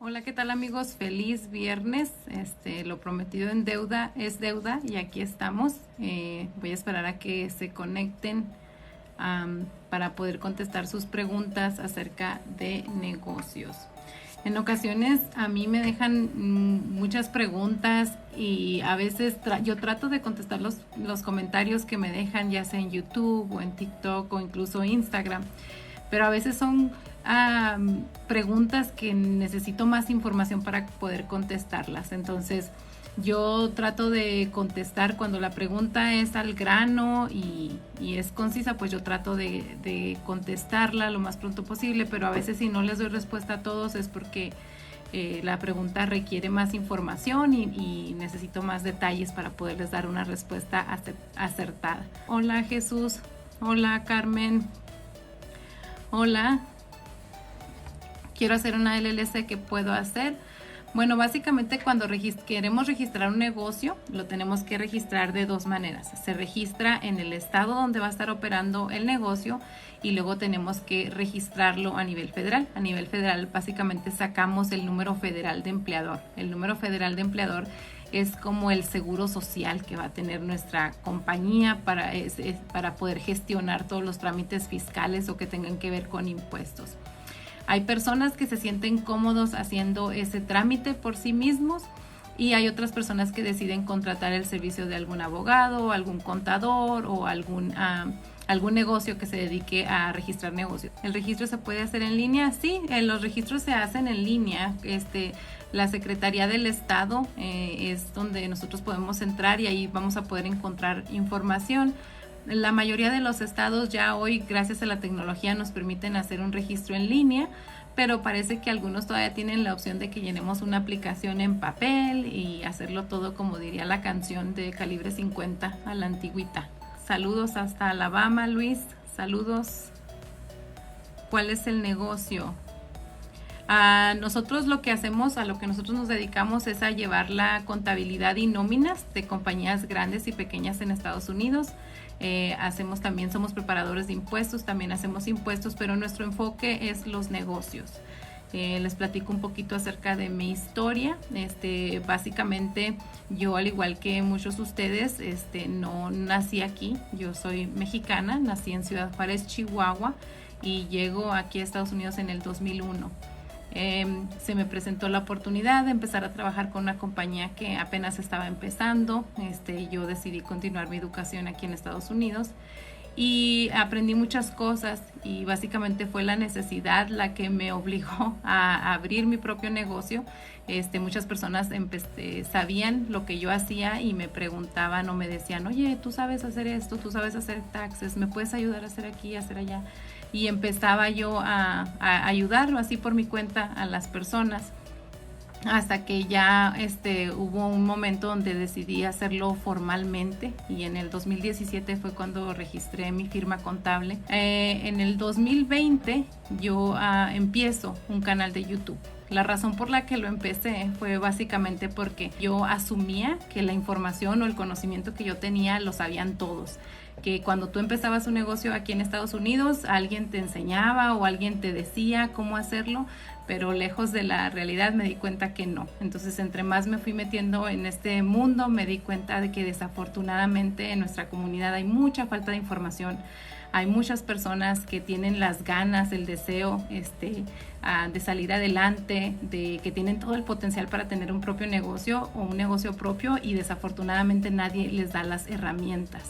Hola, ¿qué tal amigos? Feliz viernes. Lo prometido en deuda es deuda y aquí estamos. Voy a esperar a que se conecten para poder contestar sus preguntas acerca de negocios. En ocasiones a mí me dejan muchas preguntas y a veces yo trato de contestar los comentarios que me dejan, ya sea en YouTube o en TikTok o incluso Instagram, pero a veces son preguntas que necesito más información para poder contestarlas. Entonces yo trato de contestar cuando la pregunta es al grano y es concisa, pues yo trato de contestarla lo más pronto posible, pero a veces si no les doy respuesta a todos es porque la pregunta requiere más información y necesito más detalles para poderles dar una respuesta acertada. Hola Jesús, hola Carmen, hola. Quiero hacer una LLC, ¿qué puedo hacer? Bueno, básicamente cuando queremos registrar un negocio, lo tenemos que registrar de dos maneras. Se registra en el estado donde va a estar operando el negocio y luego tenemos que registrarlo a nivel federal. A nivel federal básicamente sacamos el número federal de empleador. El número federal de empleador es como el seguro social que va a tener nuestra compañía para poder gestionar todos los trámites fiscales o que tengan que ver con impuestos. Hay personas que se sienten cómodos haciendo ese trámite por sí mismos y hay otras personas que deciden contratar el servicio de algún abogado, algún contador o algún negocio que se dedique a registrar negocios. ¿El registro se puede hacer en línea? Sí, los registros se hacen en línea. La Secretaría del Estado es donde nosotros podemos entrar y ahí vamos a poder encontrar información. La mayoría de los estados ya hoy, gracias a la tecnología, nos permiten hacer un registro en línea, pero parece que algunos todavía tienen la opción de que llenemos una aplicación en papel y hacerlo todo como diría la canción de Calibre 50 a la antigüita. Saludos hasta Alabama, Luis. Saludos. ¿Cuál es el negocio? Nosotros lo que hacemos, a lo que nosotros nos dedicamos es a llevar la contabilidad y nóminas de compañías grandes y pequeñas en Estados Unidos. Somos preparadores de impuestos, también hacemos impuestos, pero nuestro enfoque es los negocios. Les platico un poquito acerca de mi historia. Básicamente yo, al igual que muchos de ustedes, no nací aquí. Yo soy mexicana, nací en Ciudad Juárez, Chihuahua, y llego aquí a Estados Unidos en el 2001. Se me presentó la oportunidad de empezar a trabajar con una compañía que apenas estaba empezando. Yo decidí continuar mi educación aquí en Estados Unidos y aprendí muchas cosas y básicamente fue la necesidad la que me obligó a abrir mi propio negocio. Muchas personas sabían lo que yo hacía y me preguntaban o me decían, oye, tú sabes hacer esto, tú sabes hacer taxes, ¿me puedes ayudar a hacer aquí, a hacer allá? Y empezaba yo a ayudarlo así por mi cuenta a las personas, hasta que ya hubo un momento donde decidí hacerlo formalmente y en el 2017 fue cuando registré mi firma contable. En el 2020 yo empiezo un canal de YouTube. La razón por la que lo empecé fue básicamente porque yo asumía que la información o el conocimiento que yo tenía lo sabían todos, que cuando tú empezabas un negocio aquí en Estados Unidos alguien te enseñaba o alguien te decía cómo hacerlo, pero lejos de la realidad me di cuenta que no. Entonces, entre más me fui metiendo en este mundo, me di cuenta de que desafortunadamente en nuestra comunidad hay mucha falta de información. Hay muchas personas que tienen las ganas, el deseo de salir adelante, de que tienen todo el potencial para tener un propio negocio o un negocio propio y desafortunadamente nadie les da las herramientas.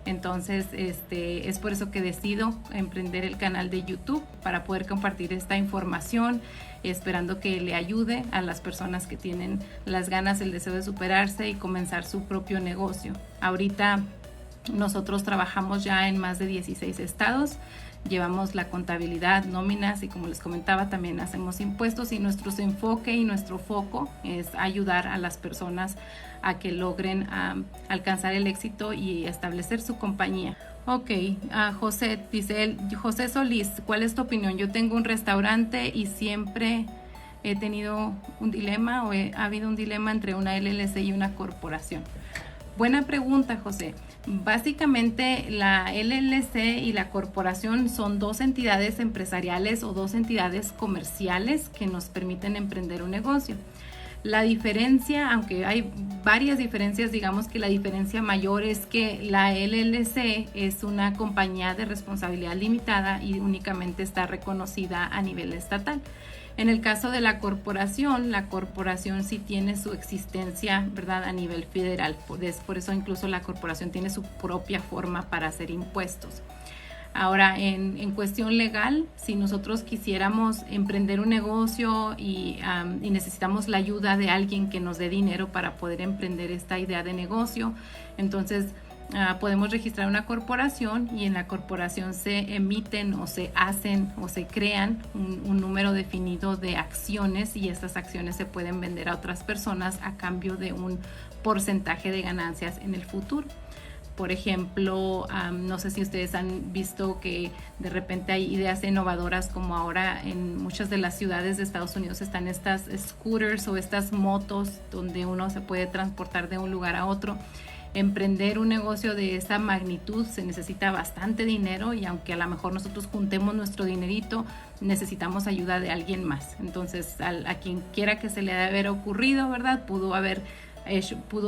Entonces, es por eso que decido emprender el canal de YouTube para poder compartir esta información, esperando que le ayude a las personas que tienen las ganas, el deseo de superarse y comenzar su propio negocio. Ahorita nosotros trabajamos ya en más de 16 estados, llevamos la contabilidad, nóminas y como les comentaba también hacemos impuestos y nuestro enfoque y nuestro foco es ayudar a las personas a que logren alcanzar el éxito y establecer su compañía. Ok, José, dice él, José Solís, ¿cuál es tu opinión? Yo tengo un restaurante y siempre he tenido un dilema ha habido un dilema entre una LLC y una corporación. Buena pregunta, José. Básicamente la LLC y la corporación son dos entidades empresariales o dos entidades comerciales que nos permiten emprender un negocio. La diferencia, aunque hay varias diferencias, digamos que la diferencia mayor es que la LLC es una compañía de responsabilidad limitada y únicamente está reconocida a nivel estatal. En el caso de la corporación sí tiene su existencia, ¿verdad?, a nivel federal. Por eso incluso la corporación tiene su propia forma para hacer impuestos. Ahora, en cuestión legal, si nosotros quisiéramos emprender un negocio y necesitamos la ayuda de alguien que nos dé dinero para poder emprender esta idea de negocio, entonces podemos registrar una corporación y en la corporación se emiten o se hacen o se crean un número definido de acciones y estas acciones se pueden vender a otras personas a cambio de un porcentaje de ganancias en el futuro. Por ejemplo, no sé si ustedes han visto que de repente hay ideas innovadoras, como ahora en muchas de las ciudades de Estados Unidos están estas scooters o estas motos donde uno se puede transportar de un lugar a otro. Emprender un negocio de esa magnitud se necesita bastante dinero y aunque a lo mejor nosotros juntemos nuestro dinerito, necesitamos ayuda de alguien más. Entonces, a quien quiera que se le haya haber ocurrido, ¿verdad?, pudo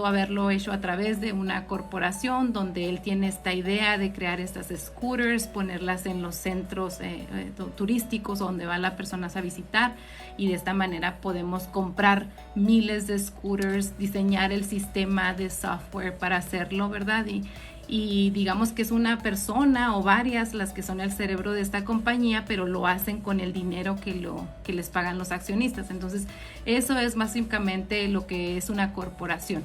haberlo hecho a través de una corporación donde él tiene esta idea de crear estas scooters, ponerlas en los centros turísticos donde van las personas a visitar y de esta manera podemos comprar miles de scooters, diseñar el sistema de software para hacerlo, ¿verdad? Y digamos que es una persona o varias las que son el cerebro de esta compañía, pero lo hacen con el dinero que les pagan los accionistas. Entonces, eso es básicamente lo que es una corporación.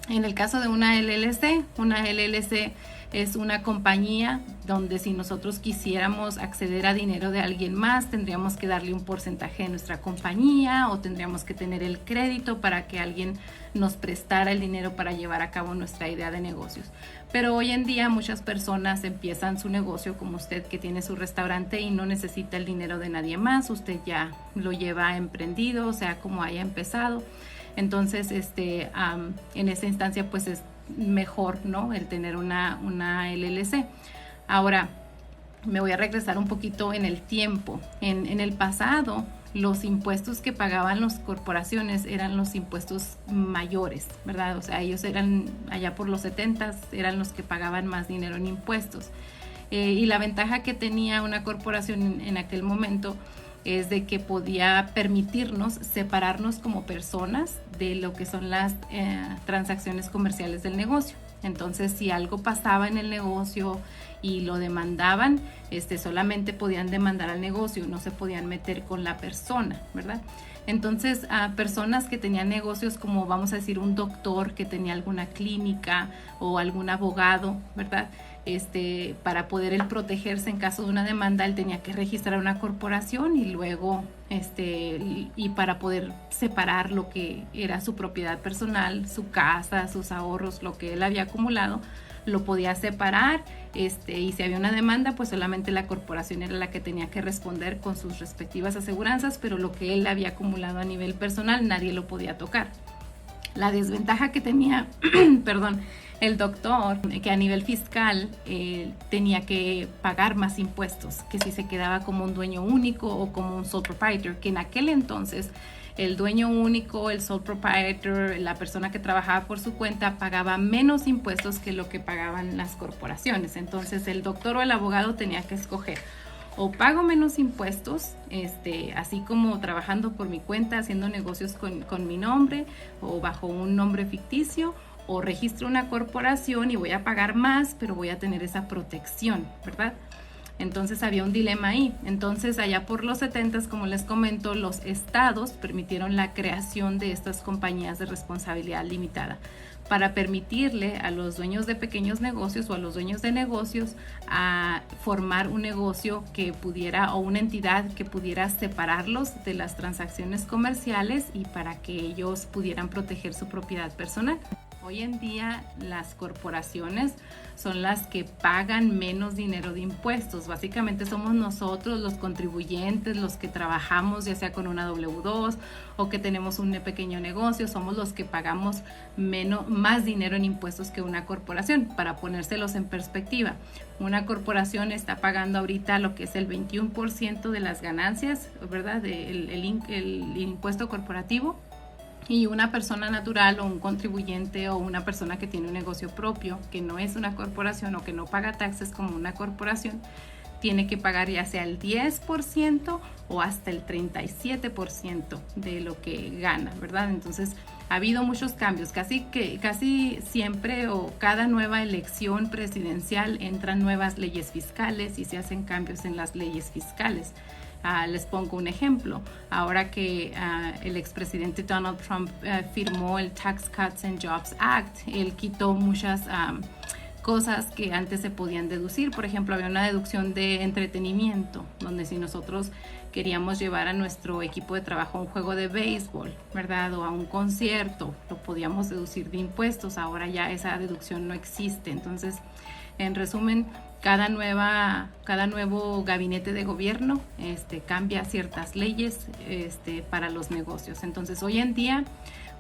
En el caso de una LLC es una compañía donde si nosotros quisiéramos acceder a dinero de alguien más, tendríamos que darle un porcentaje de nuestra compañía o tendríamos que tener el crédito para que alguien nos prestara el dinero para llevar a cabo nuestra idea de negocios. Pero hoy en día muchas personas empiezan su negocio como usted que tiene su restaurante y no necesita el dinero de nadie más, usted ya lo lleva emprendido, o sea, como haya empezado. Entonces, en esa instancia, pues es mejor, ¿no?, el tener una LLC. Ahora, me voy a regresar un poquito en el tiempo. En el pasado, los impuestos que pagaban las corporaciones eran los impuestos mayores, ¿verdad? O sea, ellos eran, allá por los 70s, eran los que pagaban más dinero en impuestos. Y la ventaja que tenía una corporación en aquel momento es de que podía permitirnos separarnos como personas de lo que son las transacciones comerciales del negocio. Entonces, si algo pasaba en el negocio y lo demandaban, solamente podían demandar al negocio, no se podían meter con la persona, ¿verdad? Entonces, a personas que tenían negocios como, vamos a decir, un doctor que tenía alguna clínica o algún abogado, ¿verdad?, para poder él protegerse en caso de una demanda, él tenía que registrar una corporación y luego, y para poder separar lo que era su propiedad personal, su casa, sus ahorros, lo que él había acumulado, lo podía separar, y si había una demanda, pues solamente la corporación era la que tenía que responder con sus respectivas aseguranzas, pero lo que él había acumulado a nivel personal, nadie lo podía tocar. La desventaja que tenía, perdón, el doctor, que a nivel fiscal tenía que pagar más impuestos que si se quedaba como un dueño único o como un sole proprietor, que en aquel entonces el dueño único, el sole proprietor, la persona que trabajaba por su cuenta pagaba menos impuestos que lo que pagaban las corporaciones. Entonces el doctor o el abogado tenía que escoger: o pago menos impuestos, así como trabajando por mi cuenta, haciendo negocios con mi nombre o bajo un nombre ficticio, o registro una corporación y voy a pagar más, pero voy a tener esa protección, ¿verdad? Entonces había un dilema ahí. Entonces, allá por los 70s, como les comento, los estados permitieron la creación de estas compañías de responsabilidad limitada para permitirle a los dueños de pequeños negocios o a los dueños de negocios a formar un negocio que pudiera, o una entidad que pudiera separarlos de las transacciones comerciales y para que ellos pudieran proteger su propiedad personal. Hoy en día las corporaciones son las que pagan menos dinero de impuestos. Básicamente somos nosotros los contribuyentes, los que trabajamos ya sea con una W2 o que tenemos un pequeño negocio, somos los que pagamos más dinero en impuestos que una corporación. Para ponérselos en perspectiva, una corporación está pagando ahorita lo que es el 21% de las ganancias, ¿verdad? El impuesto corporativo. Y una persona natural o un contribuyente o una persona que tiene un negocio propio, que no es una corporación o que no paga taxes como una corporación, tiene que pagar ya sea el 10% o hasta el 37% de lo que gana, ¿verdad? Entonces ha habido muchos cambios, casi siempre o cada nueva elección presidencial entran nuevas leyes fiscales y se hacen cambios en las leyes fiscales. Les pongo un ejemplo. Ahora que el expresidente Donald Trump firmó el Tax Cuts and Jobs Act, él quitó muchas cosas que antes se podían deducir. Por ejemplo, había una deducción de entretenimiento, donde si nosotros queríamos llevar a nuestro equipo de trabajo a un juego de béisbol, ¿verdad? O a un concierto, lo podíamos deducir de impuestos. Ahora ya esa deducción no existe. Entonces, en resumen, cada nuevo gabinete de gobierno cambia ciertas leyes para los negocios. Entonces, hoy en día,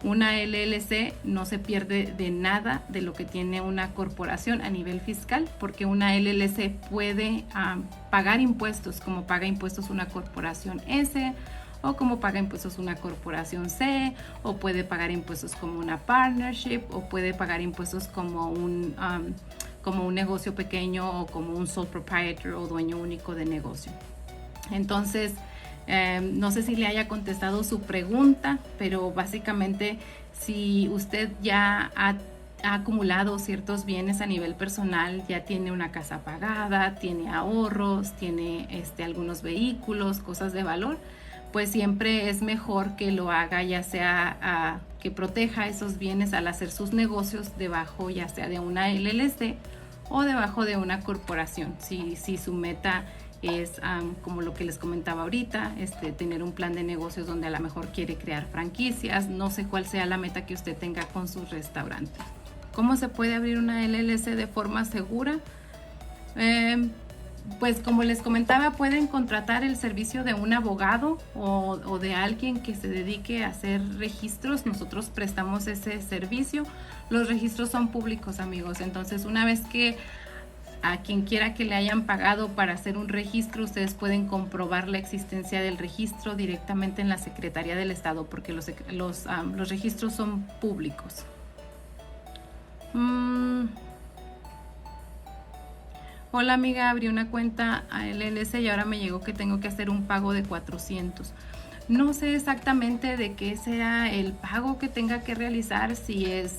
una LLC no se pierde de nada de lo que tiene una corporación a nivel fiscal, porque una LLC puede pagar impuestos como paga impuestos una corporación S, o como paga impuestos una corporación C, o puede pagar impuestos como una partnership, o puede pagar impuestos como un negocio pequeño o como un sole proprietor o dueño único de negocio. Entonces, no sé si le haya contestado su pregunta, pero básicamente si usted ya ha acumulado ciertos bienes a nivel personal, ya tiene una casa pagada, tiene ahorros, tiene algunos vehículos, cosas de valor, pues siempre es mejor que lo haga, ya sea que proteja esos bienes al hacer sus negocios debajo ya sea de una LLC o debajo de una corporación. Si su meta es, como lo que les comentaba ahorita, tener un plan de negocios donde a lo mejor quiere crear franquicias, no sé cuál sea la meta que usted tenga con su restaurante. ¿Cómo se puede abrir una LLC de forma segura? Pues como les comentaba, pueden contratar el servicio de un abogado o de alguien que se dedique a hacer registros. Nosotros prestamos ese servicio. Los registros son públicos, amigos. Entonces, una vez que a quien quiera que le hayan pagado para hacer un registro, ustedes pueden comprobar la existencia del registro directamente en la Secretaría del Estado, porque los registros son públicos. Hola amiga, abrí una cuenta a LLC y ahora me llegó que tengo que hacer un pago de 400. No sé exactamente de qué sea el pago que tenga que realizar, si es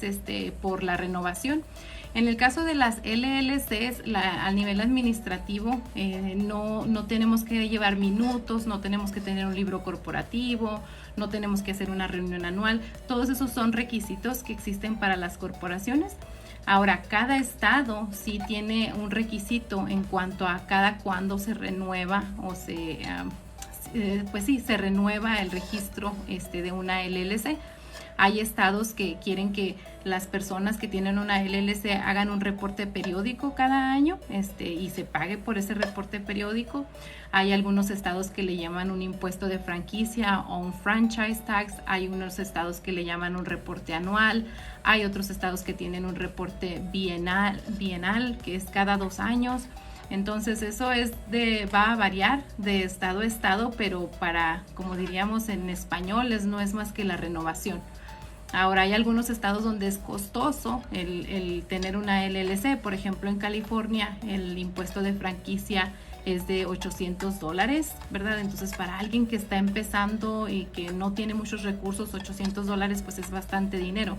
por la renovación. En el caso de las LLCs, a nivel administrativo, no tenemos que llevar minutos, no tenemos que tener un libro corporativo, no tenemos que hacer una reunión anual. Todos esos son requisitos que existen para las corporaciones. Ahora, cada estado sí tiene un requisito en cuanto a cada cuándo se renueva o se renueva el registro de una LLC. Hay estados que quieren que las personas que tienen una LLC hagan un reporte periódico cada año y se pague por ese reporte periódico. Hay algunos estados que le llaman un impuesto de franquicia o un franchise tax. Hay unos estados que le llaman un reporte anual. Hay otros estados que tienen un reporte bienal, que es cada 2 años. Entonces eso va a variar de estado a estado, pero como diríamos en español, no es más que la renovación. Ahora, hay algunos estados donde es costoso el tener una LLC. Por ejemplo, en California el impuesto de franquicia es de $800, ¿verdad? Entonces, para alguien que está empezando y que no tiene muchos recursos, $800 pues es bastante dinero.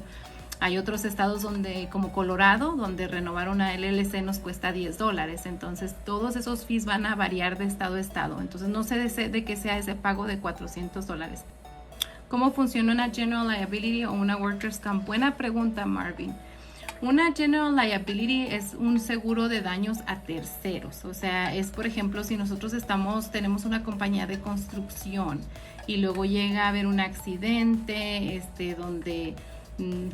Hay otros estados como Colorado, donde renovar una LLC nos cuesta $10. Entonces, todos esos fees van a variar de estado a estado. Entonces, no sé de qué sea ese pago de $400. ¿Cómo funciona una General Liability o una Workers' Comp? Buena pregunta, Marvin. Una General Liability es un seguro de daños a terceros. O sea, es por ejemplo, si nosotros tenemos una compañía de construcción y luego llega a haber un accidente donde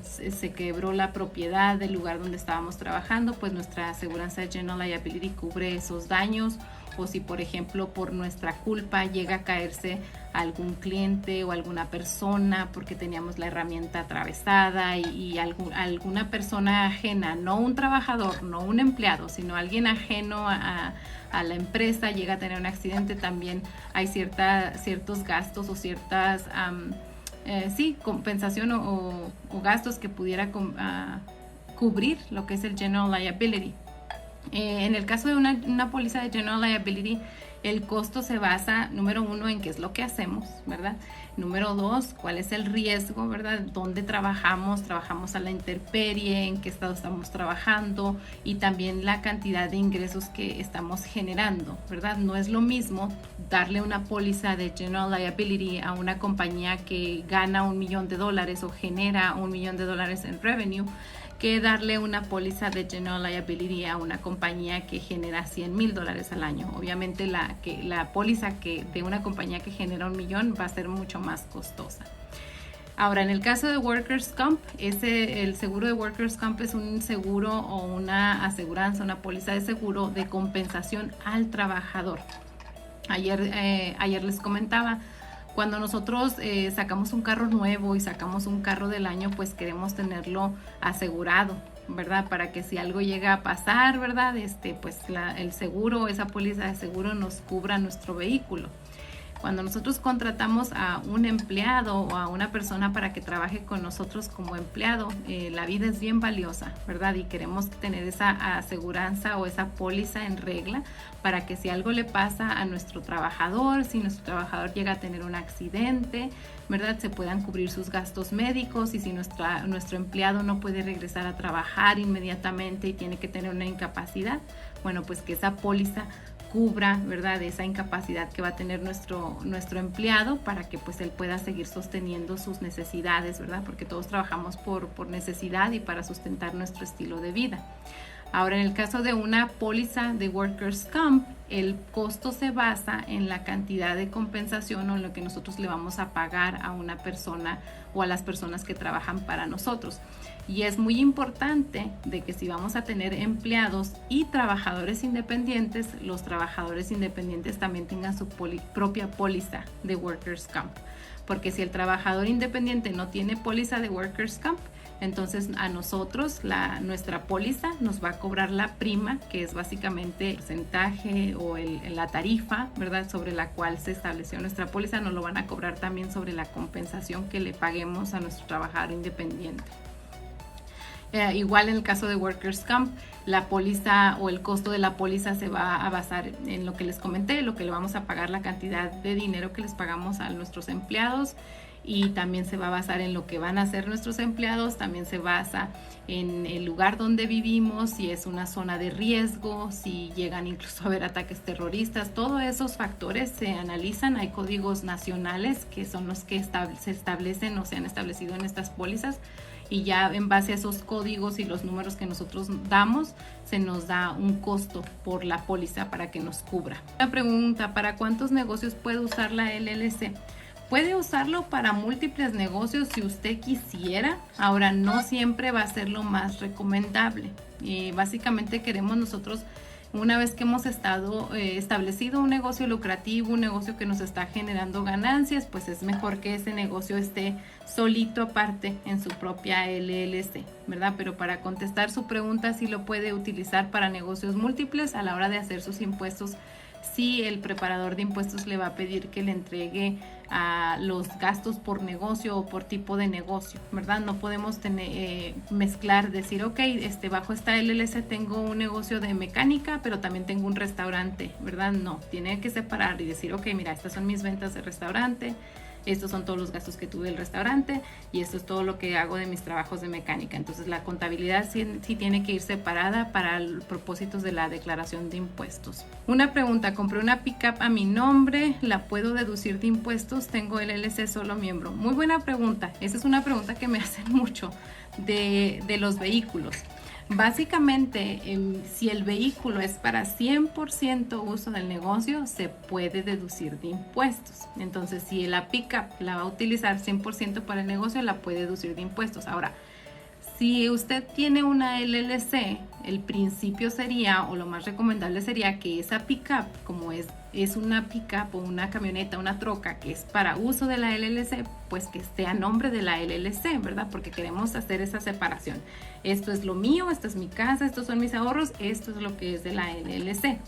se quebró la propiedad del lugar donde estábamos trabajando, pues nuestra aseguranza General Liability cubre esos daños. O si por ejemplo por nuestra culpa llega a caerse algún cliente o alguna persona porque teníamos la herramienta atravesada y alguna persona ajena, no un trabajador, no un empleado, sino alguien ajeno a la empresa llega a tener un accidente, también hay ciertos gastos o ciertas compensación o gastos que pudiera cubrir lo que es el General Liability. En el caso de una póliza de General Liability, el costo se basa, número 1, en qué es lo que hacemos, ¿verdad? Número 2, cuál es el riesgo, ¿verdad? ¿Dónde trabajamos? ¿Trabajamos a la intemperie? ¿En qué estado estamos trabajando? Y también la cantidad de ingresos que estamos generando, ¿verdad? No es lo mismo darle una póliza de General Liability a una compañía que gana $1 millón o genera $1 millón en revenue, que darle una póliza de General Liability a una compañía que genera $100,000 al año. Obviamente la póliza de una compañía que genera $1 millón va a ser mucho más costosa. Ahora, en el caso de Workers' Comp, el seguro de Workers' Comp es un seguro o una aseguranza, una póliza de seguro de compensación al trabajador. Ayer les comentaba, cuando nosotros sacamos un carro nuevo y sacamos un carro del año, pues queremos tenerlo asegurado, ¿verdad? Para que si algo llega a pasar, ¿verdad? Pues el seguro, esa póliza de seguro nos cubra nuestro vehículo. Cuando nosotros contratamos a un empleado o a una persona para que trabaje con nosotros como empleado, la vida es bien valiosa, ¿verdad? Y queremos tener esa aseguranza o esa póliza en regla para que si algo le pasa a nuestro trabajador, si nuestro trabajador llega a tener un accidente, ¿verdad? Se puedan cubrir sus gastos médicos, y si nuestro empleado no puede regresar a trabajar inmediatamente y tiene que tener una incapacidad, bueno, pues que esa póliza cubra, ¿verdad?, esa incapacidad que va a tener nuestro empleado para que pues él pueda seguir sosteniendo sus necesidades, ¿verdad? Porque todos trabajamos por necesidad y para sustentar nuestro estilo de vida. Ahora, en el caso de una póliza de Workers' Comp, el costo se basa en la cantidad de compensación o en lo que nosotros le vamos a pagar a una persona o a las personas que trabajan para nosotros. Y es muy importante de que si vamos a tener empleados y trabajadores independientes, los trabajadores independientes también tengan su propia póliza de Workers' Comp. Porque si el trabajador independiente no tiene póliza de Workers' Comp, entonces a nosotros nuestra póliza nos va a cobrar la prima, que es básicamente el porcentaje o la tarifa, ¿verdad?, sobre la cual se estableció nuestra póliza. Nos lo van a cobrar también sobre la compensación que le paguemos a nuestro trabajador independiente. Igual en el caso de Workers' Comp, la póliza o el costo de la póliza se va a basar en lo que les comenté, lo que le vamos a pagar, la cantidad de dinero que les pagamos a nuestros empleados, y también se va a basar en lo que van a hacer nuestros empleados, también se basa en el lugar donde vivimos, si es una zona de riesgo, si llegan incluso a haber ataques terroristas. Todos esos factores se analizan. Hay códigos nacionales que son los que se establecen o se han establecido en estas pólizas, y ya en base a esos códigos y los números que nosotros damos, se nos da un costo por la póliza para que nos cubra. La pregunta: ¿para cuántos negocios puede usar la LLC? Puede usarlo para múltiples negocios si usted quisiera. Ahora, no siempre va a ser lo más recomendable. Básicamente queremos nosotros, una vez que hemos establecido un negocio lucrativo, un negocio que nos está generando ganancias, pues es mejor que ese negocio esté solito aparte en su propia LLC, ¿verdad? Pero para contestar su pregunta, sí lo puede utilizar para negocios múltiples a la hora de hacer sus impuestos. Sí, el preparador de impuestos le va a pedir que le entregue los gastos por negocio o por tipo de negocio, ¿verdad? No podemos mezclar, decir, ok, bajo esta LLC tengo un negocio de mecánica, pero también tengo un restaurante, ¿verdad? No, tiene que separar y decir, ok, mira, estas son mis ventas de restaurante, estos son todos los gastos que tuve del restaurante, y esto es todo lo que hago de mis trabajos de mecánica. Entonces la contabilidad sí tiene que ir separada para los propósitos de la declaración de impuestos. Una pregunta: compré una pickup a mi nombre, ¿la puedo deducir de impuestos? Tengo el LLC solo miembro. Muy buena pregunta. Esa es una pregunta que me hacen mucho de los vehículos. Básicamente, si el vehículo es para 100% uso del negocio, se puede deducir de impuestos. Entonces, si la pickup la va a utilizar 100% para el negocio, la puede deducir de impuestos. Ahora, si usted tiene una LLC, el principio sería, o lo más recomendable sería que esa pickup, como es una pickup o una camioneta, una troca que es para uso de la LLC, pues que esté a nombre de la LLC, ¿verdad? Porque queremos hacer esa separación. Esto es lo mío, esta es mi casa, estos son mis ahorros, esto es lo que es de la LLC.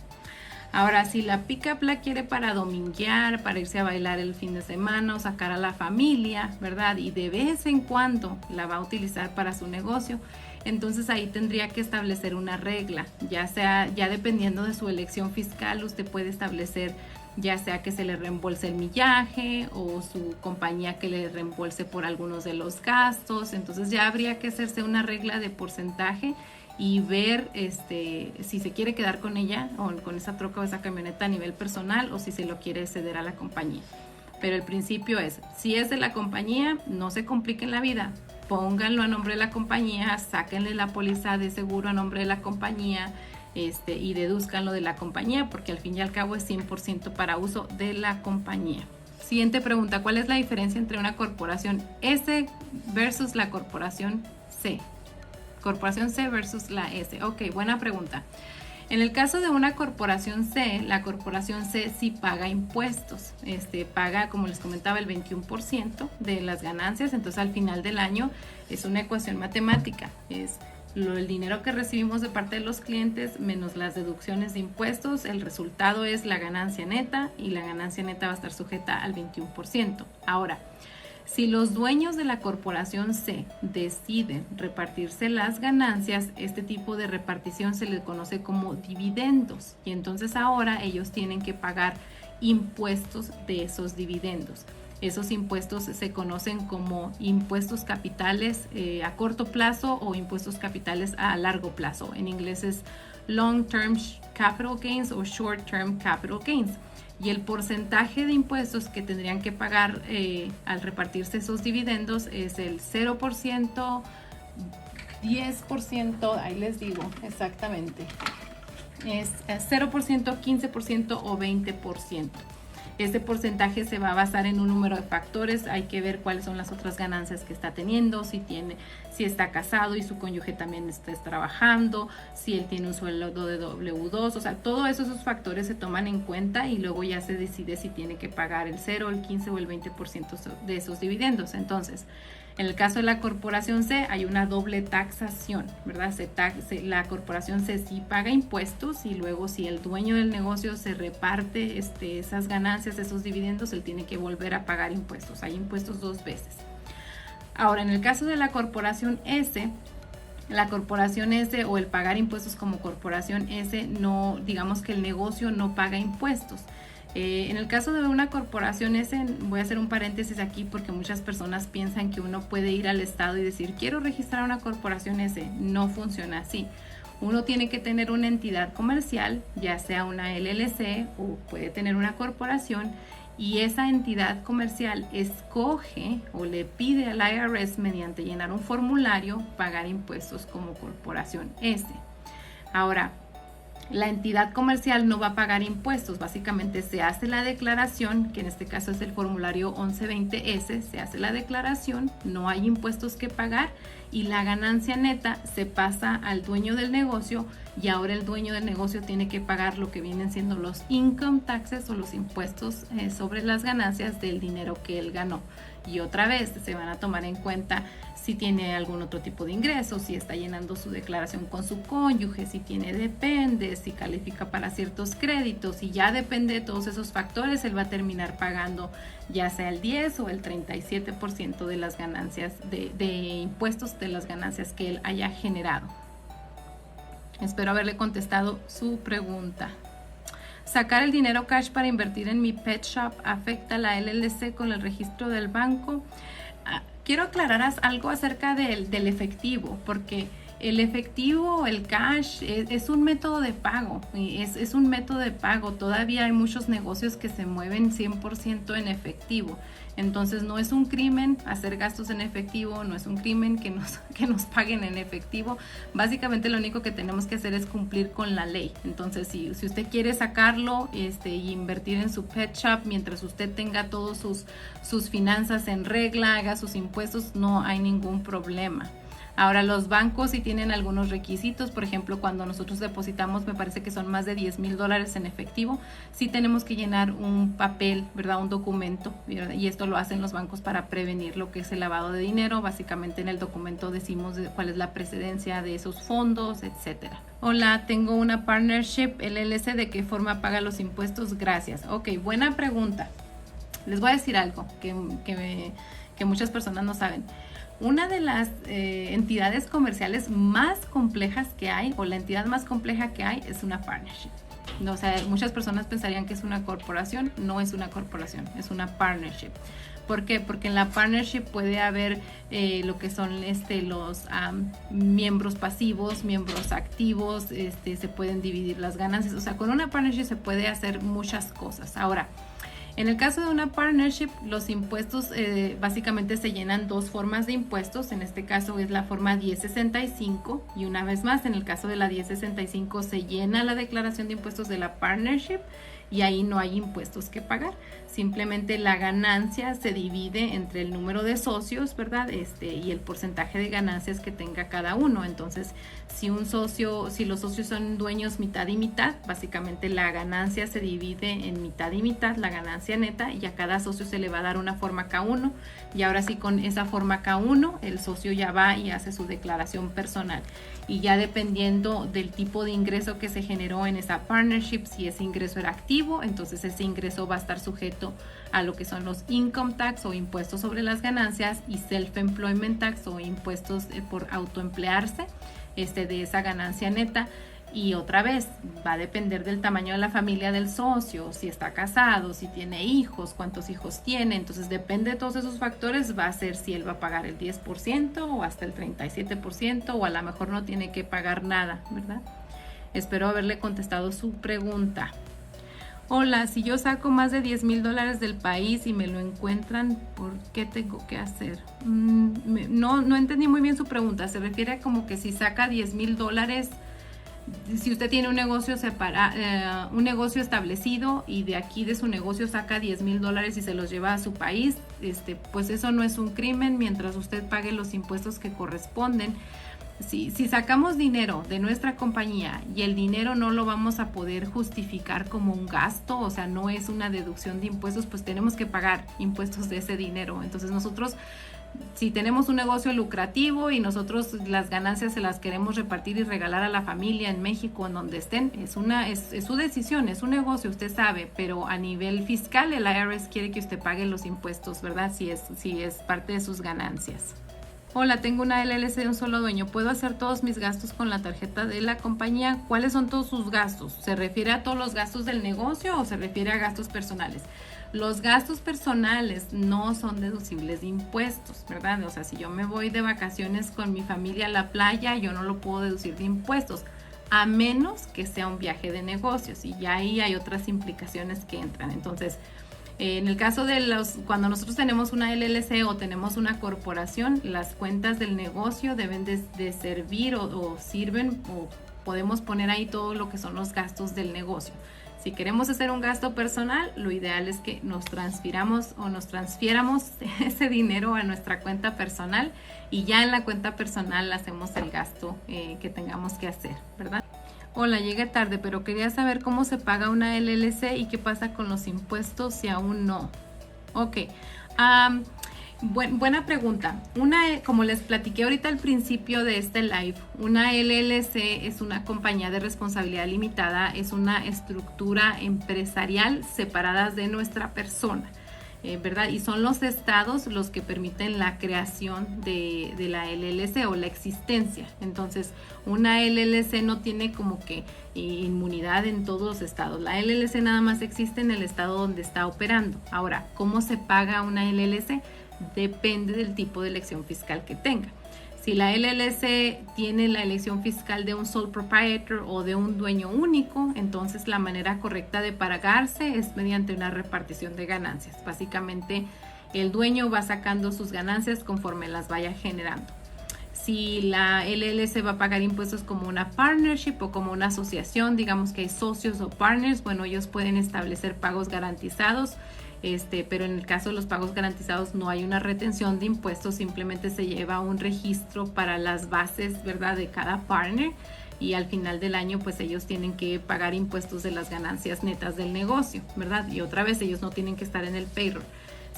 Ahora, si la pickup la quiere para dominguear, para irse a bailar el fin de semana o sacar a la familia, ¿verdad? Y de vez en cuando la va a utilizar para su negocio, entonces ahí tendría que establecer una regla, ya dependiendo de su elección fiscal, usted puede establecer ya sea que se le reembolse el millaje o su compañía que le reembolse por algunos de los gastos. Entonces ya habría que hacerse una regla de porcentaje y ver si se quiere quedar con ella o con esa troca o esa camioneta a nivel personal o si se lo quiere ceder a la compañía. Pero el principio es, si es de la compañía, no se compliquen la vida, pónganlo a nombre de la compañía, sáquenle la póliza de seguro a nombre de la compañía y dedúzcanlo de la compañía, porque al fin y al cabo es 100% para uso de la compañía. Siguiente pregunta, ¿cuál es la diferencia entre una corporación S versus la corporación C? Corporación C versus la S. Ok, buena pregunta. En el caso de una corporación C, la corporación C sí paga impuestos. Paga, como les comentaba, el 21% de las ganancias. Entonces, al final del año es una ecuación matemática. Es el dinero que recibimos de parte de los clientes menos las deducciones de impuestos. El resultado es la ganancia neta y la ganancia neta va a estar sujeta al 21%. Ahora, si los dueños de la corporación C deciden repartirse las ganancias, este tipo de repartición se le conoce como dividendos y entonces ahora ellos tienen que pagar impuestos de esos dividendos. Esos impuestos se conocen como impuestos capitales a corto plazo o impuestos capitales a largo plazo. En inglés es long term capital gains o short term capital gains. Y el porcentaje de impuestos que tendrían que pagar al repartirse esos dividendos es el 0%, 10%, ahí les digo exactamente, es 0%, 15% o 20%. Este porcentaje se va a basar en un número de factores. Hay que ver cuáles son las otras ganancias que está teniendo, si está casado y su cónyuge también está trabajando, si él tiene un sueldo de W2, o sea, todos esos factores se toman en cuenta y luego ya se decide si tiene que pagar el 0, el 15 o el 20% de esos dividendos. Entonces, en el caso de la corporación C hay una doble taxación, ¿verdad? La corporación C sí paga impuestos y luego si el dueño del negocio se reparte esas ganancias, esos dividendos, él tiene que volver a pagar impuestos. Hay impuestos 2 veces. Ahora, en el caso de la corporación S o el pagar impuestos como corporación S, no, digamos que el negocio no paga impuestos. En el caso de una corporación S, voy a hacer un paréntesis aquí porque muchas personas piensan que uno puede ir al estado y decir quiero registrar una corporación S. No funciona así. Uno tiene que tener una entidad comercial, ya sea una LLC o puede tener una corporación, y esa entidad comercial escoge o le pide al IRS mediante llenar un formulario pagar impuestos como corporación S. Ahora, la entidad comercial no va a pagar impuestos, básicamente se hace la declaración, que en este caso es el formulario 1120S, se hace la declaración, no hay impuestos que pagar y la ganancia neta se pasa al dueño del negocio y ahora el dueño del negocio tiene que pagar lo que vienen siendo los income taxes o los impuestos sobre las ganancias del dinero que él ganó. Y otra vez se van a tomar en cuenta si tiene algún otro tipo de ingreso, si está llenando su declaración con su cónyuge, si tiene dependes, si califica para ciertos créditos, y ya depende de todos esos factores, él va a terminar pagando ya sea el 10 o el 37% de las ganancias, de impuestos de las ganancias que él haya generado. Espero haberle contestado su pregunta. ¿Sacar el dinero cash para invertir en mi pet shop afecta la LLC con el registro del banco? Quiero aclarar algo acerca del efectivo, porque El efectivo, el cash, es un método de pago, es un método de pago. Todavía hay muchos negocios que se mueven 100% en efectivo. Entonces no es un crimen hacer gastos en efectivo, no es un crimen que nos paguen en efectivo. Básicamente lo único que tenemos que hacer es cumplir con la ley. Entonces si usted quiere sacarlo y invertir en su pet shop mientras usted tenga todos sus finanzas en regla, haga sus impuestos, no hay ningún problema. Ahora, los bancos sí tienen algunos requisitos. Por ejemplo, cuando nosotros depositamos, me parece que son más de $10,000 en efectivo, sí tenemos que llenar un papel, ¿verdad? Un documento, ¿verdad? Y esto lo hacen los bancos para prevenir lo que es el lavado de dinero. Básicamente en el documento decimos cuál es la precedencia de esos fondos, etcétera. Hola, tengo una partnership LLC, ¿de qué forma paga los impuestos? Gracias. Ok, buena pregunta. Les voy a decir algo que muchas personas no saben. Una de las entidades comerciales más complejas que hay, o la entidad más compleja que hay, es una partnership. O sea, muchas personas pensarían que es una corporación. No es una corporación, es una partnership. ¿Por qué? Porque en la partnership puede haber lo que son los miembros pasivos, miembros activos, se pueden dividir las ganancias. O sea, con una partnership se puede hacer muchas cosas. Ahora, en el caso de una partnership, los impuestos básicamente se llenan dos formas de impuestos. En este caso es la forma 1065 y una vez más, en el caso de la 1065 se llena la declaración de impuestos de la partnership y ahí no hay impuestos que pagar. Simplemente la ganancia se divide entre el número de socios, ¿verdad? Y el porcentaje de ganancias que tenga cada uno. Entonces, si los socios son dueños mitad y mitad, básicamente la ganancia se divide en mitad y mitad, la ganancia neta, y a cada socio se le va a dar una forma K1. Y ahora sí, con esa forma K1, el socio ya va y hace su declaración personal. Y ya dependiendo del tipo de ingreso que se generó en esa partnership, si ese ingreso era activo, entonces ese ingreso va a estar sujeto a lo que son los income tax o impuestos sobre las ganancias y self-employment tax o impuestos por autoemplearse de esa ganancia neta. Y otra vez, va a depender del tamaño de la familia del socio, si está casado, si tiene hijos, cuántos hijos tiene. Entonces depende de todos esos factores, va a ser si él va a pagar el 10% o hasta el 37% o a lo mejor no tiene que pagar nada, ¿verdad? Espero haberle contestado su pregunta. Hola, si yo saco más de $10,000 del país y me lo encuentran, ¿por qué tengo que hacer? No entendí muy bien su pregunta. Se refiere a como que si saca $10,000, si usted tiene un negocio un negocio establecido y de aquí de su negocio saca $10,000 y se los lleva a su país, pues eso no es un crimen mientras usted pague los impuestos que corresponden. Si sacamos dinero de nuestra compañía y el dinero no lo vamos a poder justificar como un gasto, o sea, no es una deducción de impuestos, pues tenemos que pagar impuestos de ese dinero. Entonces nosotros, si tenemos un negocio lucrativo y nosotros las ganancias se las queremos repartir y regalar a la familia en México, en donde estén, es su decisión, es un negocio, usted sabe, pero a nivel fiscal el IRS quiere que usted pague los impuestos, ¿verdad? Si es parte de sus ganancias. Hola, tengo una LLC de un solo dueño. ¿Puedo hacer todos mis gastos con la tarjeta de la compañía? ¿Cuáles son todos sus gastos? ¿Se refiere a todos los gastos del negocio o se refiere a gastos personales? Los gastos personales no son deducibles de impuestos, ¿verdad? O sea, si yo me voy de vacaciones con mi familia a la playa, yo no lo puedo deducir de impuestos, a menos que sea un viaje de negocios, y ya ahí hay otras implicaciones que entran. Entonces, en el caso de cuando nosotros tenemos una LLC o tenemos una corporación, las cuentas del negocio deben de servir o sirven, o podemos poner ahí todo lo que son los gastos del negocio. Si queremos hacer un gasto personal, lo ideal es que nos transfiramos o nos transfiéramos ese dinero a nuestra cuenta personal y ya en la cuenta personal hacemos el gasto que tengamos que hacer, ¿verdad? Hola, llegué tarde, pero quería saber cómo se paga una LLC y qué pasa con los impuestos si aún no. Ok, buena pregunta. Como les platiqué ahorita al principio de este live, una LLC es una compañía de responsabilidad limitada, es una estructura empresarial separada de nuestra persona. ¿Verdad? Y son los estados los que permiten la creación de la LLC o la existencia. Entonces, una LLC no tiene como que inmunidad en todos los estados. La LLC nada más existe en el estado donde está operando. Ahora, ¿cómo se paga una LLC? Depende del tipo de elección fiscal que tenga. Si la LLC tiene la elección fiscal de un sole proprietor o de un dueño único, entonces la manera correcta de pagarse es mediante una repartición de ganancias. Básicamente, el dueño va sacando sus ganancias conforme las vaya generando. Si la LLC va a pagar impuestos como una partnership o como una asociación, digamos que hay socios o partners, bueno, ellos pueden establecer pagos garantizados. Pero en el caso de los pagos garantizados no hay una retención de impuestos, simplemente se lleva un registro para las bases, ¿verdad?, de cada partner, y al final del año pues ellos tienen que pagar impuestos de las ganancias netas del negocio, ¿verdad? Y otra vez ellos no tienen que estar en el payroll.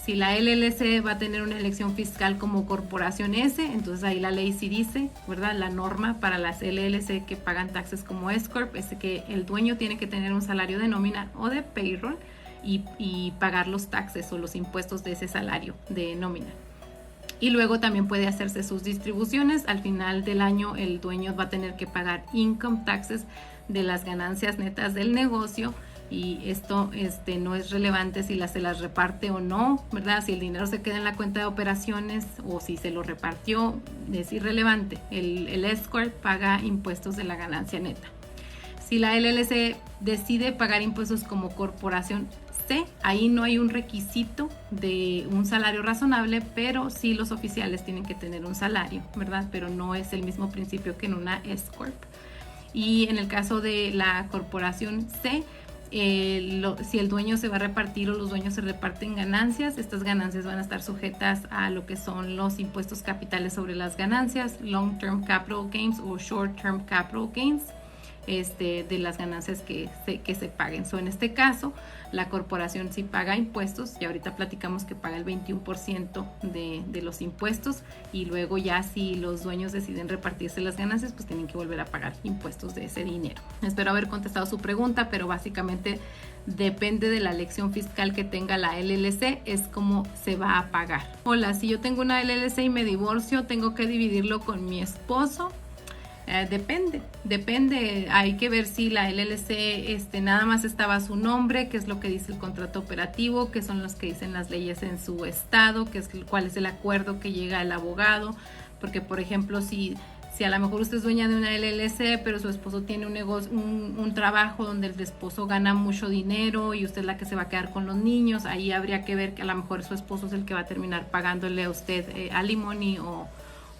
Si la LLC va a tener una elección fiscal como corporación S, entonces ahí la ley sí dice, ¿verdad? La norma para las LLC que pagan taxes como S Corp es que el dueño tiene que tener un salario de nómina o de payroll y pagar los taxes o los impuestos de ese salario de nómina. Y luego también puede hacerse sus distribuciones. Al final del año el dueño va a tener que pagar income taxes de las ganancias netas del negocio, y esto no es relevante si se las reparte o no, ¿verdad? Si el dinero se queda en la cuenta de operaciones o si se lo repartió, es irrelevante. El S Corp paga impuestos de la ganancia neta. Si la LLC decide pagar impuestos como corporación C, ahí no hay un requisito de un salario razonable, pero sí los oficiales tienen que tener un salario, ¿verdad? Pero no es el mismo principio que en una S Corp. Y en el caso de la corporación C, si el dueño se va a repartir o los dueños se reparten ganancias, estas ganancias van a estar sujetas a lo que son los impuestos capitales sobre las ganancias, Long Term Capital Gains o Short Term Capital Gains, de las ganancias que se paguen. En este caso, la corporación sí paga impuestos, y ahorita platicamos que paga el 21% de los impuestos, y luego ya si los dueños deciden repartirse las ganancias, pues tienen que volver a pagar impuestos de ese dinero. Espero haber contestado su pregunta, pero básicamente depende de la elección fiscal que tenga la LLC, es como se va a pagar. Hola, si yo tengo una LLC y me divorcio, ¿tengo que dividirlo con mi esposo? Depende, hay que ver si la LLC nada más estaba a su nombre, qué es lo que dice el contrato operativo, qué son los que dicen las leyes en su estado, cuál es el acuerdo que llega el abogado, porque por ejemplo si a lo mejor usted es dueña de una LLC, pero su esposo tiene un negocio, un trabajo donde el esposo gana mucho dinero y usted es la que se va a quedar con los niños, ahí habría que ver que a lo mejor su esposo es el que va a terminar pagándole a usted alimony o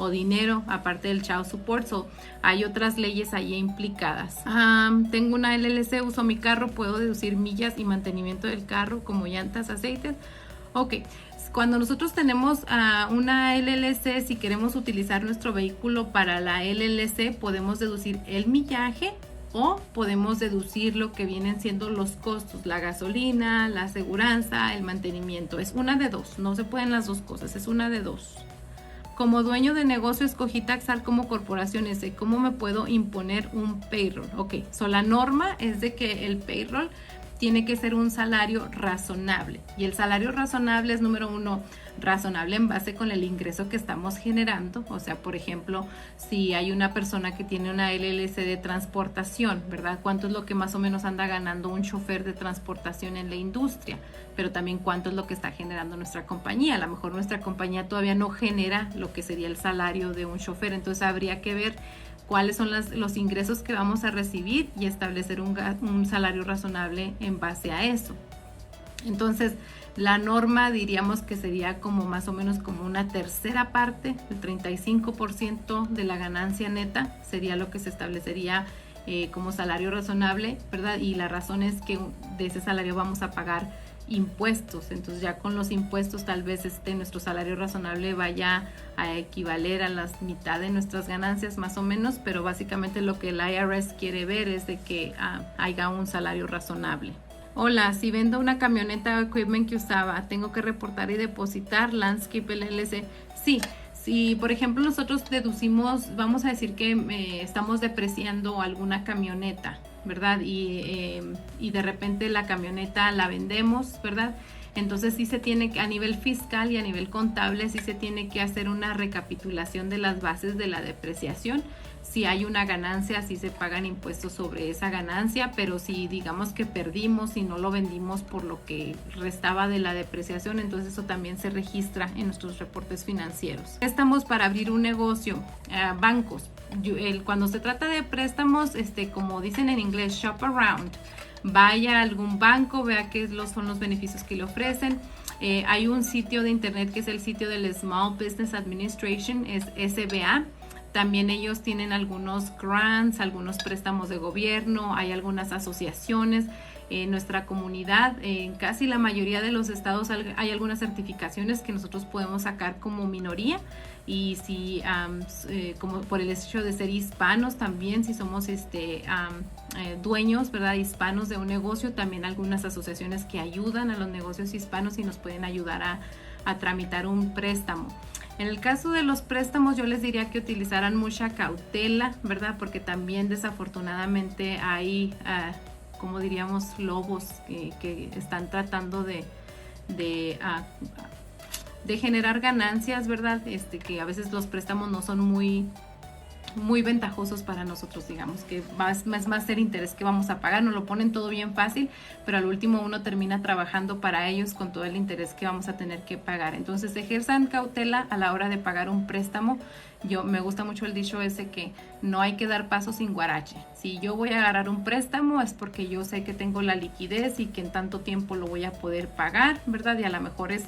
dinero, aparte del child support. Hay otras leyes ahí implicadas. Tengo una LLC, uso mi carro, puedo deducir millas y mantenimiento del carro como llantas, aceites. Ok, cuando nosotros tenemos una LLC, si queremos utilizar nuestro vehículo para la LLC, podemos deducir el millaje o podemos deducir lo que vienen siendo los costos, la gasolina, la aseguranza, el mantenimiento. Es una de dos, no se pueden las dos cosas, es una de dos. Como dueño de negocio escogí taxar como corporación S. ¿Cómo me puedo imponer un payroll? Ok, la norma es de que el payroll tiene que ser un salario razonable. Y el salario razonable es, número uno, razonable en base con el ingreso que estamos generando. O sea, por ejemplo, si hay una persona que tiene una LLC de transportación, ¿verdad? ¿Cuánto es lo que más o menos anda ganando un chofer de transportación en la industria? Pero también cuánto es lo que está generando nuestra compañía. A lo mejor nuestra compañía todavía no genera lo que sería el salario de un chofer. Entonces habría que ver cuáles son los ingresos que vamos a recibir y establecer un salario razonable en base a eso. Entonces, la norma diríamos que sería como más o menos como una tercera parte, el 35% de la ganancia neta sería lo que se establecería como salario razonable, ¿verdad? Y la razón es que de ese salario vamos a pagar impuestos. Entonces ya con los impuestos tal vez nuestro salario razonable vaya a equivaler a la mitad de nuestras ganancias más o menos, pero básicamente lo que el IRS quiere ver es de que haya un salario razonable. Hola, si vendo una camioneta o equipment que usaba, ¿tengo que reportar y depositar Landscape LLC? Sí. Si, por ejemplo, nosotros deducimos, vamos a decir que estamos depreciando alguna camioneta, ¿verdad? Y de repente la camioneta la vendemos, ¿verdad? Entonces sí se tiene que, a nivel fiscal y a nivel contable, sí se tiene que hacer una recapitulación de las bases de la depreciación. Si hay una ganancia, sí se pagan impuestos sobre esa ganancia, pero si digamos que perdimos y no lo vendimos por lo que restaba de la depreciación, entonces eso también se registra en nuestros reportes financieros. Préstamos para abrir un negocio, bancos. Cuando se trata de préstamos, como dicen en inglés, shop around. Vaya a algún banco, vea qué son los beneficios que le ofrecen. Hay un sitio de internet que es el sitio del Small Business Administration, es SBA. También ellos tienen algunos grants, algunos préstamos de gobierno, hay algunas asociaciones. En nuestra comunidad, en casi la mayoría de los estados hay algunas certificaciones que nosotros podemos sacar como minoría, y si como por el hecho de ser hispanos también, si somos dueños, ¿verdad?, hispanos de un negocio, también algunas asociaciones que ayudan a los negocios hispanos y nos pueden ayudar a tramitar un préstamo. En el caso de los préstamos, yo les diría que utilizaran mucha cautela, ¿verdad? Porque también desafortunadamente hay, como diríamos, lobos que están tratando de generar ganancias, ¿verdad? Que a veces los préstamos no son muy ventajosos para nosotros, digamos, que es más el interés que vamos a pagar, nos lo ponen todo bien fácil, pero al último uno termina trabajando para ellos con todo el interés que vamos a tener que pagar. Entonces ejerzan cautela a la hora de pagar un préstamo. Me gusta mucho el dicho ese que no hay que dar paso sin guarache. Si yo voy a agarrar un préstamo es porque yo sé que tengo la liquidez y que en tanto tiempo lo voy a poder pagar, ¿verdad? Y a lo mejor es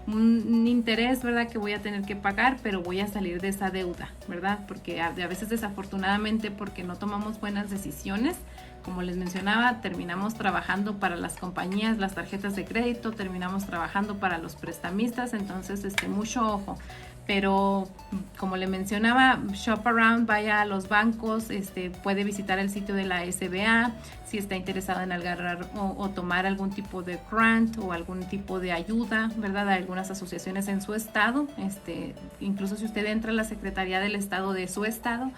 un interés, ¿verdad?, que voy a tener que pagar, pero voy a salir de esa deuda, ¿verdad? Porque a veces desafortunadamente, porque no tomamos buenas decisiones, como les mencionaba, terminamos trabajando para las compañías, las tarjetas de crédito, terminamos trabajando para los prestamistas. Entonces mucho ojo. Pero como le mencionaba, shop around, vaya a los bancos, puede visitar el sitio de la SBA si está interesado en agarrar o tomar algún tipo de grant o algún tipo de ayuda, ¿verdad? Hay algunas asociaciones en su estado, incluso si usted entra a la Secretaría del Estado de su estado,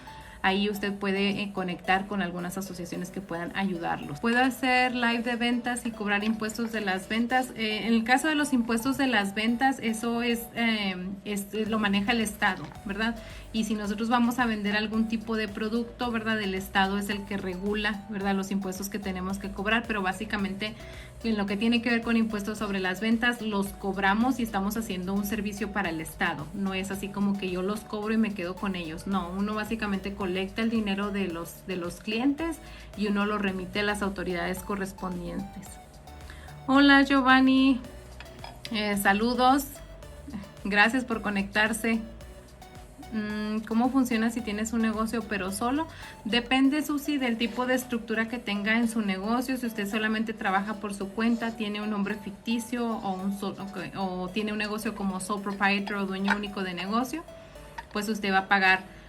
ahí usted puede conectar con algunas asociaciones que puedan ayudarlos. Puede hacer live de ventas y cobrar impuestos de las ventas. En el caso de los impuestos de las ventas, eso lo maneja el Estado, ¿verdad? Y si nosotros vamos a vender algún tipo de producto, ¿verdad?, el Estado es el que regula, ¿verdad?, los impuestos que tenemos que cobrar, pero básicamente en lo que tiene que ver con impuestos sobre las ventas, los cobramos y estamos haciendo un servicio para el Estado. No es así como que yo los cobro y me quedo con ellos. No, uno básicamente colecta el dinero de los clientes y uno lo remite a las autoridades correspondientes. Hola Giovanni, saludos, gracias por conectarse. ¿Cómo funciona si tienes un negocio pero solo? Depende, Susi, del tipo de estructura que tenga en su negocio. Si usted solamente trabaja por su cuenta, tiene un nombre ficticio o tiene un negocio como sole proprietor o dueño único de negocio, pues usted va a pagar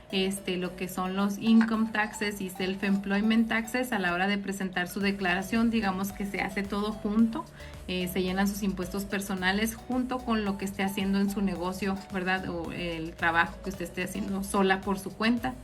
lo que son los income taxes y self-employment taxes a la hora de presentar su declaración. Digamos que se hace todo junto, se llenan sus impuestos personales junto con lo que esté haciendo en su negocio, ¿verdad? O el trabajo que usted esté haciendo sola por su cuenta.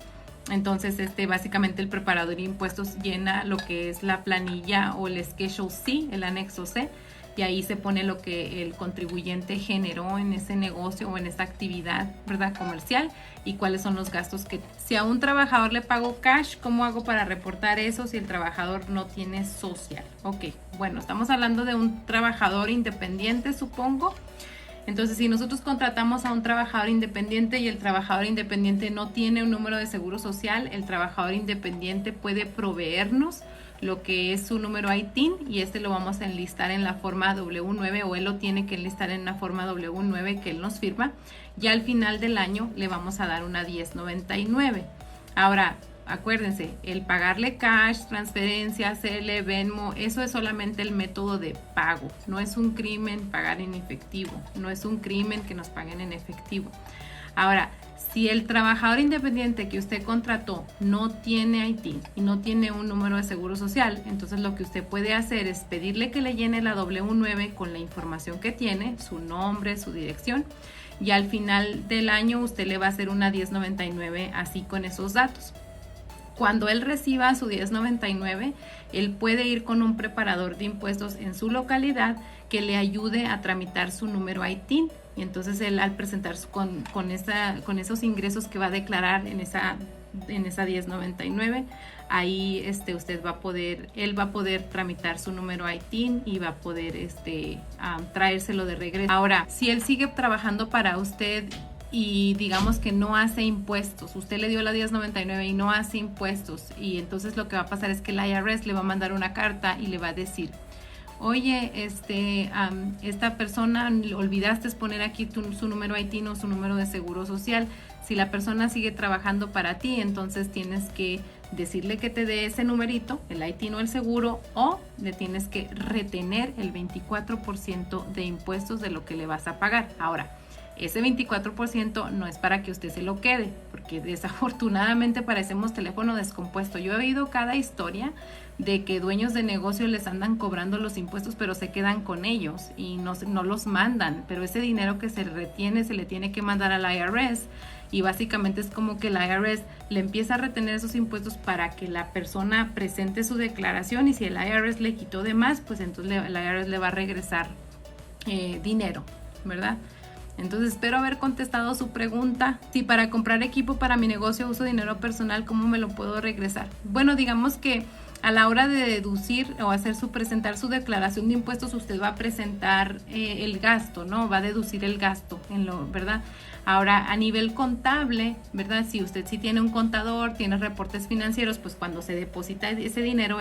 Entonces, básicamente el preparador de impuestos llena lo que es la planilla o el Schedule C, el anexo C, y ahí se pone lo que el contribuyente generó en ese negocio o en esa actividad, ¿verdad?, comercial, y cuáles son los gastos que... Si a un trabajador le pago cash, ¿cómo hago para reportar eso si el trabajador no tiene social? Ok, bueno, estamos hablando de un trabajador independiente, supongo. Entonces, si nosotros contratamos a un trabajador independiente y el trabajador independiente no tiene un número de seguro social, el trabajador independiente puede proveernos lo que es su número ITIN y lo vamos a enlistar en la forma W9, o él lo tiene que enlistar en una forma W9 que él nos firma, y al final del año le vamos a dar una 1099. Ahora, acuérdense, el pagarle cash, transferencia, CL, Venmo, eso es solamente el método de pago. No es un crimen pagar en efectivo, no es un crimen que nos paguen en efectivo. Ahora, si el trabajador independiente que usted contrató no tiene ITIN y no tiene un número de seguro social, entonces lo que usted puede hacer es pedirle que le llene la W9 con la información que tiene, su nombre, su dirección, y al final del año usted le va a hacer una 1099 así con esos datos. Cuando él reciba su 1099, él puede ir con un preparador de impuestos en su localidad que le ayude a tramitar su número ITIN. Y entonces él, al presentar con esos ingresos que va a declarar en esa 1099, ahí él va a poder tramitar su número ITIN y va a poder traérselo de regreso. Ahora, si él sigue trabajando para usted y digamos que no hace impuestos, usted le dio la 1099 y no hace impuestos, y entonces lo que va a pasar es que el IRS le va a mandar una carta y le va a decir: oye, esta persona, olvidaste poner aquí su número ITIN o su número de seguro social. Si la persona sigue trabajando para ti, entonces tienes que decirle que te dé ese numerito, el ITIN o el seguro, o le tienes que retener el 24% de impuestos de lo que le vas a pagar. Ahora, ese 24% no es para que usted se lo quede, porque desafortunadamente parecemos teléfono descompuesto. Yo he oído cada historia de que dueños de negocio les andan cobrando los impuestos, pero se quedan con ellos y no los mandan. Pero ese dinero que se retiene se le tiene que mandar al IRS, y básicamente es como que el IRS le empieza a retener esos impuestos para que la persona presente su declaración, y si el IRS le quitó de más, pues entonces el IRS le va a regresar dinero, ¿verdad? Entonces espero haber contestado su pregunta. Si para comprar equipo para mi negocio uso dinero personal, ¿cómo me lo puedo regresar? Bueno, digamos que a la hora de deducir o presentar su declaración de impuestos, usted va a presentar el gasto, ¿no? Va a deducir el gasto, ¿verdad? Ahora, a nivel contable, ¿verdad? Si usted sí tiene un contador, tiene reportes financieros, pues cuando se deposita ese dinero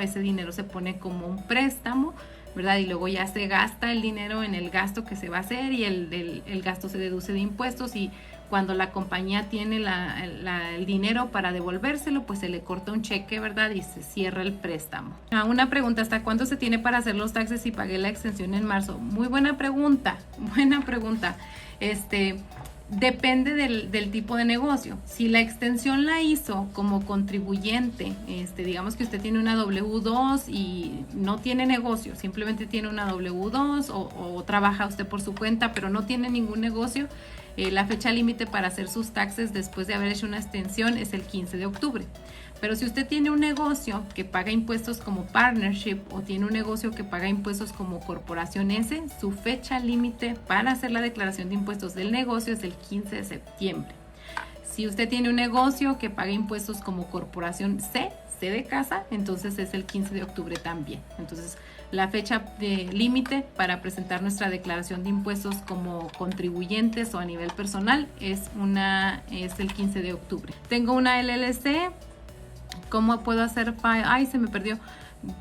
se pone como un préstamo, ¿verdad? Y luego ya se gasta el dinero en el gasto que se va a hacer, y el gasto se deduce de impuestos, y cuando la compañía tiene el dinero para devolvérselo, pues se le corta un cheque, ¿verdad? Y se cierra el préstamo. Una pregunta: ¿hasta cuándo se tiene para hacer los taxes si pagué la extensión en marzo? Muy buena pregunta, buena pregunta. Depende del tipo de negocio. Si la extensión la hizo como contribuyente, digamos que usted tiene una W2 y no tiene negocio, simplemente tiene una W2 o trabaja usted por su cuenta, pero no tiene ningún negocio, la fecha límite para hacer sus taxes después de haber hecho una extensión es el 15 de octubre. Pero si usted tiene un negocio que paga impuestos como partnership, o tiene un negocio que paga impuestos como corporación S, su fecha límite para hacer la declaración de impuestos del negocio es el 15 de septiembre. Si usted tiene un negocio que paga impuestos como corporación C de casa, entonces es el 15 de octubre también. Entonces, la fecha de límite para presentar nuestra declaración de impuestos como contribuyentes o a nivel personal es el 15 de octubre. Tengo una LLC. ¿Cómo puedo hacer file? Ay, se me perdió.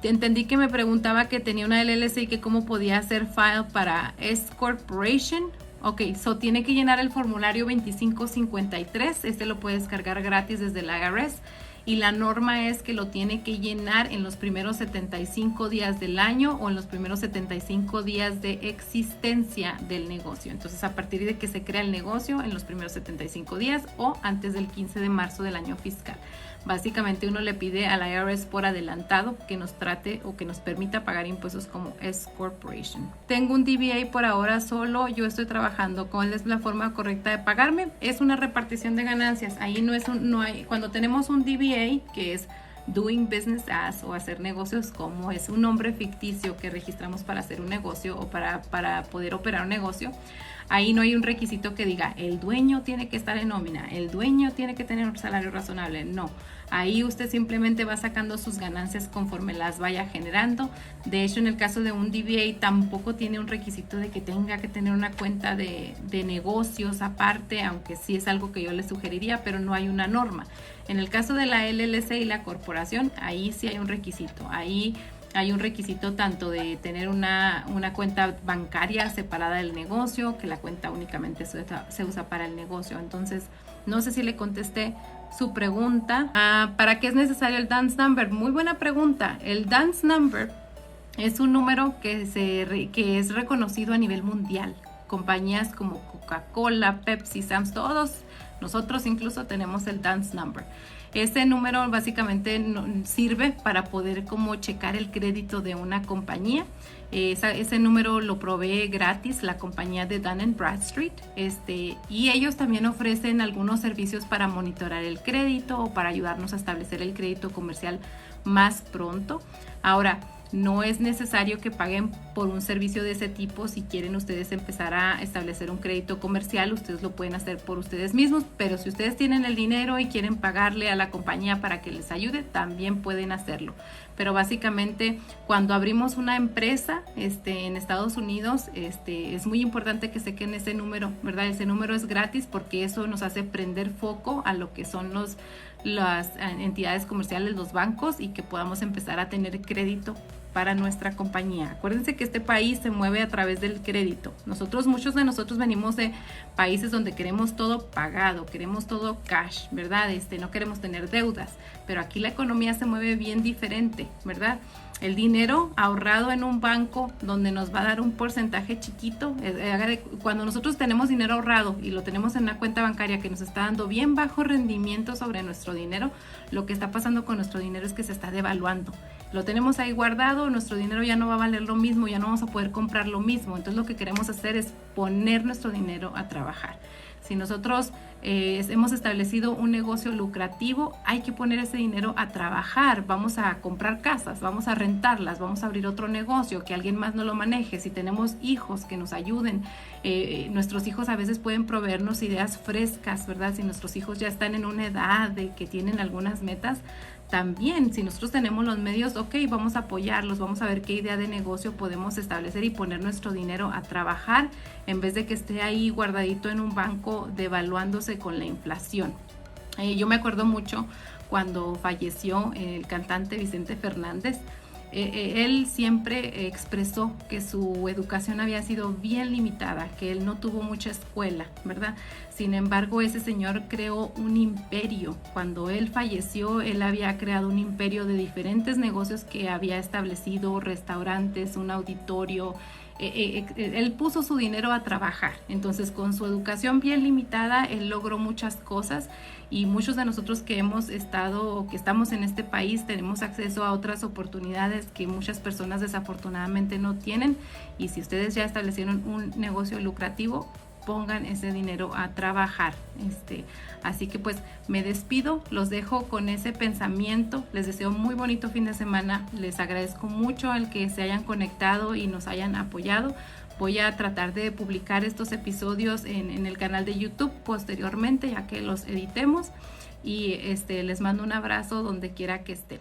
Entendí que me preguntaba que tenía una LLC y que cómo podía hacer file para S Corporation. Ok, tiene que llenar el formulario 2553. Lo puede descargar gratis desde el IRS. Y la norma es que lo tiene que llenar en los primeros 75 días del año o en los primeros 75 días de existencia del negocio. Entonces, a partir de que se crea el negocio, en los primeros 75 días o antes del 15 de marzo del año fiscal. Básicamente uno le pide al IRS por adelantado que nos trate o que nos permita pagar impuestos como S Corporation. Tengo un DBA por ahora solo, yo estoy trabajando. ¿Cuál es la forma correcta de pagarme? Es una repartición de ganancias. Ahí no hay, cuando tenemos un DBA, que es Doing Business As, o hacer negocios como, es un nombre ficticio que registramos para hacer un negocio o para poder operar un negocio. Ahí no hay un requisito que diga el dueño tiene que estar en nómina, el dueño tiene que tener un salario razonable. No, ahí usted simplemente va sacando sus ganancias conforme las vaya generando. De hecho, en el caso de un DBA tampoco tiene un requisito de que tenga que tener una cuenta de negocios aparte, aunque sí es algo que yo le sugeriría, pero no hay una norma. En el caso de la LLC y la corporación, ahí sí hay un requisito. Ahí hay un requisito tanto de tener una cuenta bancaria separada del negocio, que la cuenta únicamente se usa para el negocio. Entonces, no sé si le contesté su pregunta. ¿Para qué es necesario el DUNS number? Muy buena pregunta. El DUNS number es un número que es reconocido a nivel mundial. Compañías como Coca-Cola, Pepsi, Sam's, todos Nosotros incluso tenemos el dance number. Este número básicamente sirve para poder como checar el crédito de una compañía. Ese número lo provee gratis la compañía de Dun & Bradstreet, y ellos también ofrecen algunos servicios para monitorar el crédito o para ayudarnos a establecer el crédito comercial más pronto. Ahora, no es necesario que paguen por un servicio de ese tipo. Si quieren ustedes empezar a establecer un crédito comercial, ustedes lo pueden hacer por ustedes mismos, pero si ustedes tienen el dinero y quieren pagarle a la compañía para que les ayude, también pueden hacerlo. Pero básicamente cuando abrimos una empresa en Estados Unidos, es muy importante que sequen ese número, ¿verdad? Ese número es gratis porque eso nos hace prender foco a lo que son las entidades comerciales, los bancos, y que podamos empezar a tener crédito para nuestra compañía. Acuérdense que este país se mueve a través del crédito. Muchos de nosotros venimos de países donde queremos todo pagado, queremos todo cash, ¿verdad? No queremos tener deudas, pero aquí la economía se mueve bien diferente, ¿verdad? El dinero ahorrado en un banco donde nos va a dar un porcentaje chiquito, cuando nosotros tenemos dinero ahorrado y lo tenemos en una cuenta bancaria que nos está dando bien bajo rendimiento sobre nuestro dinero, lo que está pasando con nuestro dinero es que se está devaluando. Lo tenemos ahí guardado, nuestro dinero ya no va a valer lo mismo, ya no vamos a poder comprar lo mismo. Entonces lo que queremos hacer es poner nuestro dinero a trabajar. Si nosotros hemos establecido un negocio lucrativo, hay que poner ese dinero a trabajar. Vamos a comprar casas, vamos a rentarlas, vamos a abrir otro negocio, que alguien más no lo maneje. Si tenemos hijos que nos ayuden, nuestros hijos a veces pueden proveernos ideas frescas, ¿verdad? Si nuestros hijos ya están en una edad de que tienen algunas metas, también, si nosotros tenemos los medios, ok, vamos a apoyarlos, vamos a ver qué idea de negocio podemos establecer y poner nuestro dinero a trabajar en vez de que esté ahí guardadito en un banco devaluándose con la inflación. Yo me acuerdo mucho cuando falleció el cantante Vicente Fernández. Él siempre expresó que su educación había sido bien limitada, que él no tuvo mucha escuela, ¿verdad? Sin embargo, ese señor creó un imperio. Cuando él falleció, él había creado un imperio de diferentes negocios que había establecido, restaurantes, un auditorio. Él puso su dinero a trabajar. Entonces, con su educación bien limitada, él logró muchas cosas, y muchos de nosotros que hemos estado o que estamos en este país tenemos acceso a otras oportunidades que muchas personas desafortunadamente no tienen. Y si ustedes ya establecieron un negocio lucrativo, pongan ese dinero a trabajar. Así que pues me despido, los dejo con ese pensamiento, les deseo muy bonito fin de semana, les agradezco mucho el que se hayan conectado y nos hayan apoyado. Voy a tratar de publicar estos episodios en el canal de YouTube posteriormente, ya que los editemos, y les mando un abrazo donde quiera que estén.